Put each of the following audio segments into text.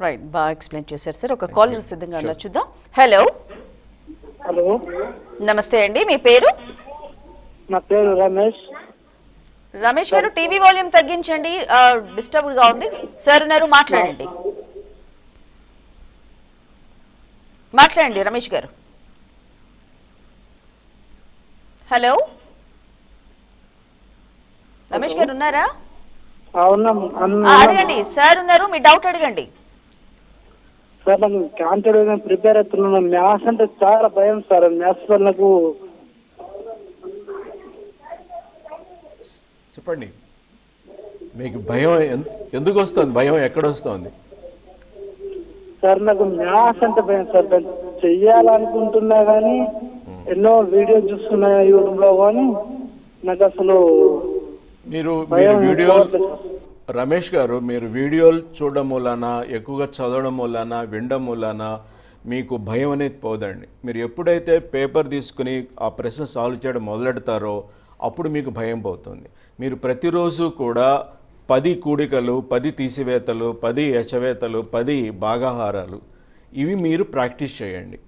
Right, బాగా explain చేశారు sir. ఒక కాలర్ సిద్ధంగా ఉన్నారు, చూద్దాం. హలో హలో, నమస్తే అండి, మీ పేరు? నా పేరు రమేష్. రమేష్ గారు, టీవీ వాల్యూమ్ తగ్గించండి, డిస్టర్బ్ గా ఉంది. సార్ ఉన్నారు, మాట్లాడండి. మాట్లాడండి రమేష్ గారు. హలో రమేష్ గారు ఉన్నారా? అడగండి, సార్ ఉన్నారు, మీ డౌట్ అడగండి. సార్, నాకు కాంపిటేటివ్ ప్రిపేర్ అవుతున్నాను. మ్యాథ్స్ అంటే చాలా భయం సార్. మ్యాథ్స్ వల్ల నాకు చెప్పండి, మీకు భయం ఎందుకు వస్తుంది? భయం ఎక్కడ వస్తుంది సార్? నాకు మ్యాథ్స్ అంటే భయం సార్. దాన్ని చెయ్యాలనుకుంటున్నా కానీ ఎన్నో వీడియో చూస్తున్నా యూట్యూబ్లో, కానీ నాకు అసలు మీరు వీడియో రమేష్ గారు, మీరు వీడియోలు చూడడం మూలన, ఎక్కువగా చదవడం మూలన, వినడం మూలన మీకు భయం అనేది పోదండి. మీరు ఎప్పుడైతే పేపర్ తీసుకుని ఆ ప్రశ్న సాల్వ్ చేయడం మొదలెడతారో అప్పుడు మీకు భయం పోతుంది. మీరు ప్రతిరోజు కూడా 10 కూడికలు, 10 తీసివేతలు, 10 ఎచవేతలు, 10 భాగాహారాలు ఇవి మీరు ప్రాక్టీస్ చేయండి.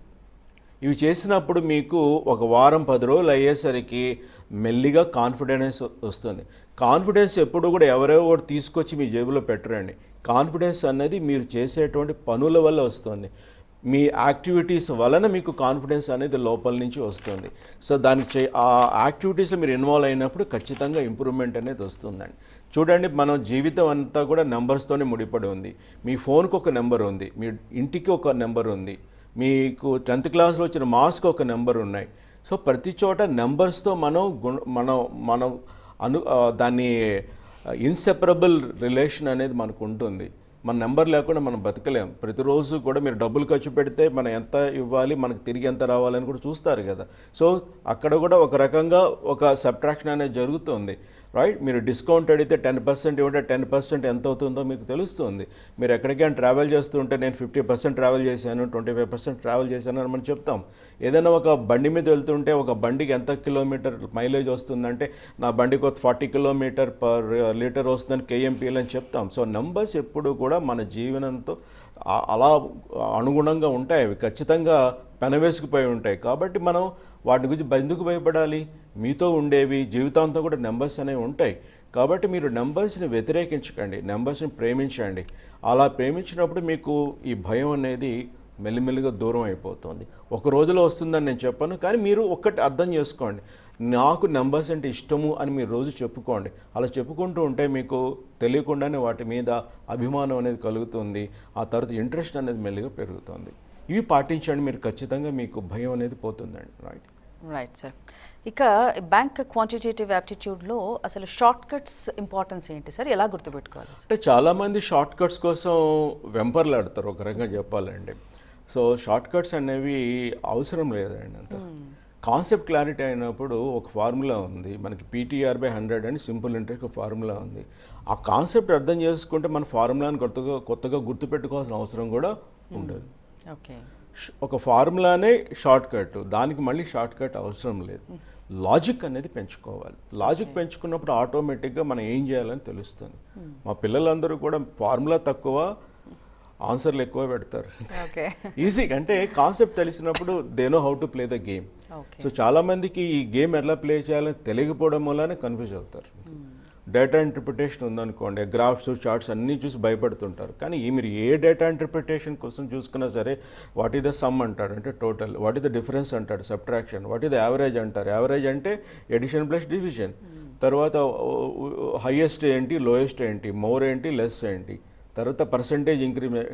ఇవి చేసినప్పుడు మీకు ఒక వారం 10 రోజులు అయ్యేసరికి మెల్లిగా కాన్ఫిడెన్స్ వస్తుంది. కాన్ఫిడెన్స్ ఎప్పుడు కూడా ఎవరో ఒకటి తీసుకొచ్చి మీ జేబులో పెట్టరండి. కాన్ఫిడెన్స్ అనేది మీరు చేసేటువంటి పనుల వల్ల వస్తుంది. మీ యాక్టివిటీస్ వలన మీకు కాన్ఫిడెన్స్ అనేది లోపల నుంచి వస్తుంది. సో దానికి ఆ యాక్టివిటీస్లో మీరు ఇన్వాల్వ్ అయినప్పుడు ఖచ్చితంగా ఇంప్రూవ్మెంట్ అనేది వస్తుందండి. చూడండి, మన జీవితం అంతా కూడా నెంబర్స్తోనే ముడిపడి ఉంది. మీ ఫోన్కి ఒక నెంబర్ ఉంది, మీ ఇంటికి ఒక నెంబర్ ఉంది, మీకు 10th క్లాస్లో వచ్చిన మార్క్స్కి ఒక నెంబర్ ఉన్నాయి. సో ప్రతి చోట నెంబర్స్తో మనం దాన్ని ఇన్సెపరబుల్ రిలేషన్ అనేది మనకు ఉంటుంది. మన నెంబర్ లేకుండా మనం బతకలేం. ప్రతిరోజు కూడా మీరు డబ్బులు ఖర్చు పెడితే మనం ఎంత ఇవ్వాలి, మనకు తిరిగి ఎంత రావాలని కూడా చూస్తారు కదా. సో అక్కడ కూడా ఒక రకంగా ఒక సబ్ట్రాక్షన్ అనేది జరుగుతుంది, రైట్? మీరు డిస్కౌంట్ అడిగితే 10% ఇవ్వంటే 10% ఎంత అవుతుందో మీకు తెలుస్తుంది. మీరు ఎక్కడికైనా ట్రావెల్ చేస్తుంటే నేను 50% ట్రావెల్ చేశాను, 25% ట్రావెల్ చేశాను అని మనం చెప్తాం. ఏదైనా ఒక బండి మీద వెళ్తుంటే ఒక బండికి ఎంత కిలోమీటర్ మైలేజ్ వస్తుందంటే నా బండికి ఒక 40 కిలోమీటర్ పర్ లీటర్ వస్తుందని కేఎంపీఎల్ అని చెప్తాం. సో నెంబర్స్ ఎప్పుడు కూడా మన జీవనంతో అలా అనుగుణంగా ఉంటాయి. అవి ఖచ్చితంగా పెనవేసుకుపోయి ఉంటాయి. కాబట్టి మనం వాటి గురించి ఎందుకు భయపడాలి? మీతో ఉండేవి జీవితాంతం కూడా నెంబర్స్ అనేవి ఉంటాయి. కాబట్టి మీరు నెంబర్స్ని వ్యతిరేకించకండి, నెంబర్స్ని ప్రేమించండి. అలా ప్రేమించినప్పుడు మీకు ఈ భయం అనేది మెల్లిమెల్లిగా దూరం అయిపోతుంది. ఒక రోజులో వస్తుందని నేను చెప్పాను, కానీ మీరు ఒక్కటి అర్థం చేసుకోండి, నాకు నెంబర్స్ అంటే ఇష్టము అని మీరు రోజు చెప్పుకోండి. అలా చెప్పుకుంటూ ఉంటే మీకు తెలియకుండానే వాటి మీద అభిమానం అనేది కలుగుతుంది. ఆ తర్వాత ఇంట్రెస్ట్ అనేది మెల్లిగా పెరుగుతుంది. ఇవి పాటించండి, మీరు ఖచ్చితంగా మీకు భయం అనేది పోతుందండి. Right sir. ఇక బ్యాంక్ క్వాంటిటేటివ్ యాప్టిట్యూడ్లో అసలు షార్ట్ కట్స్ ఇంపార్టెన్స్ ఏంటి సార్? ఎలా గుర్తుపెట్టుకోవాలి? అంటే చాలామంది షార్ట్ కట్స్ కోసం వెంపర్లాడతారు, ఒక రకంగా చెప్పాలండి. సో షార్ట్ కట్స్ అనేవి అవసరం లేదండి. అంత కాన్సెప్ట్ క్లారిటీ అయినప్పుడు ఒక ఫార్ములా ఉంది మనకి, PTR/100 అని సింపుల్ ఇంట్రెస్ట్ ఒక ఫార్ములా ఉంది. ఆ కాన్సెప్ట్ అర్థం చేసుకుంటే మన ఫార్ములాని కొత్తగా గుర్తుపెట్టుకోవాల్సిన అవసరం కూడా ఉండదు. ఓకే, ఒక ఫార్ములానే షార్ట్ కట్, దానికి మళ్ళీ షార్ట్ కట్ అవసరం లేదు. లాజిక్ అనేది పెంచుకోవాలి. లాజిక్ పెంచుకున్నప్పుడు ఆటోమేటిక్గా మనం ఏం చేయాలని తెలుస్తుంది. మా పిల్లలందరూ కూడా ఫార్ములా తక్కువ, ఆన్సర్లు ఎక్కువ పెడతారు. ఈజీగా, అంటే కాన్సెప్ట్ తెలిసినప్పుడు they know how to play the game. So చాలామందికి ఈ గేమ్ ఎలా ప్లే చేయాలని తెలియకపోవడం వల్లనే కన్ఫ్యూజ్ అవుతారు. డేటా ఇంటర్ప్రిటేషన్ ఉందనుకోండి, గ్రాఫ్స్ చార్ట్స్ అన్నీ చూసి భయపడుతుంటారు. కానీ మీరు ఏ డేటా ఇంటర్ప్రిటేషన్ కోసం చూసుకున్నా సరే, వాట్ ఈస్ ద సమ్ అంటాడు, అంటే total. What is the difference అంటాడు, subtraction. What is the average అంటారు, యావరేజ్ అంటే ఎడిషన్ ప్లస్ డివిజన్. తర్వాత హైయెస్ట్ ఏంటి, లోయెస్ట్ ఏంటి, మోర్ ఏంటి, లెస్ ఏంటి. తర్వాత పర్సంటేజ్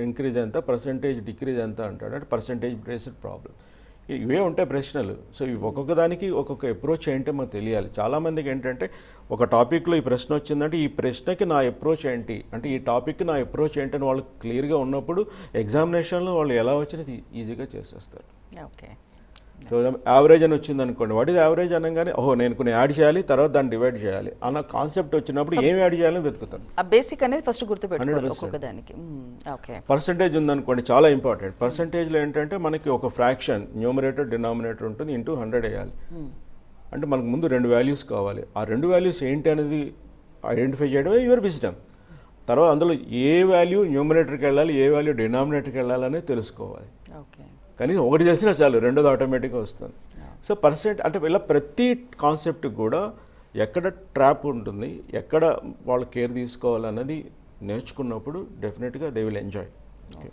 ఇంక్రీజ్ ఎంత, పర్సంటేజ్ డిక్రీజ్ ఎంత అంటాడు, అంటే పర్సంటేజ్ బేస్డ్ ప్రాబ్లం. ఇవే ఉంటాయి ప్రశ్నలు. సో ఇవి ఒక్కొక్క దానికి ఒక్కొక్క అప్రోచ్ ఏంటో మనకు తెలియాలి. చాలామందికి ఏంటంటే ఒక టాపిక్లో ఈ ప్రశ్న వచ్చిందంటే ఈ ప్రశ్నకి నా అప్రోచ్ ఏంటి, అంటే ఈ టాపిక్కి నా అప్రోచ్ ఏంటి అని వాళ్ళు క్లియర్గా ఉన్నప్పుడు ఎగ్జామినేషన్లో వాళ్ళు ఎలా వచ్చినది ఈజీగా చేసేస్తారు. ఓకే, సో యావరేజ్ అని వచ్చింది అనుకోండి, వాట్ ఈజ్ యావరేజ్ అనగానే ఓహో నేను కొన్ని యాడ్ చేయాలి, తర్వాత దాన్ని డివైడ్ చేయాలి అన్న కాన్సెప్ట్ వచ్చినప్పుడు ఏం యాడ్ చేయాలని వెతుకుతాను. ఆ బేసిక్ అనేది ఫస్ట్ గుర్తుపెట్టుకోవాలి ఒక్కొక్కదానికి. ఓకే, పర్సంటేజ్ ఉందనుకోండి, చాలా ఇంపార్టెంట్. పర్సంటేజ్లో ఏంటంటే మనకి ఒక ఫ్రాక్షన్, న్యూమరేటర్ డినామినేటర్ ఉంటుంది, ఇంటూ 100 వేయాలి. అంటే మనకు ముందు 2 వాల్యూస్ కావాలి. ఆ 2 వాల్యూస్ ఏంటి అనేది ఐడెంటిఫై చేయడమే యువర్ విజ్డమ్. తర్వాత అందులో ఏ వాల్యూ న్యూమరేటర్కి వెళ్ళాలి, ఏ వాల్యూ డినామినేటర్కి వెళ్ళాలనే తెలుసుకోవాలి. ఓకే. కానీ ఒకటి తెలిసినా చాలు, రెండోది ఆటోమేటిక్గా వస్తుంది. సో పర్సెంట్ అంటే ఇలా ప్రతి కాన్సెప్ట్ కూడా ఎక్కడ ట్రాప్ ఉంటుంది, ఎక్కడ వాళ్ళు కేర్ తీసుకోవాలన్నది నేర్చుకున్నప్పుడు డెఫినెట్గా దే విల్ ఎంజాయ్.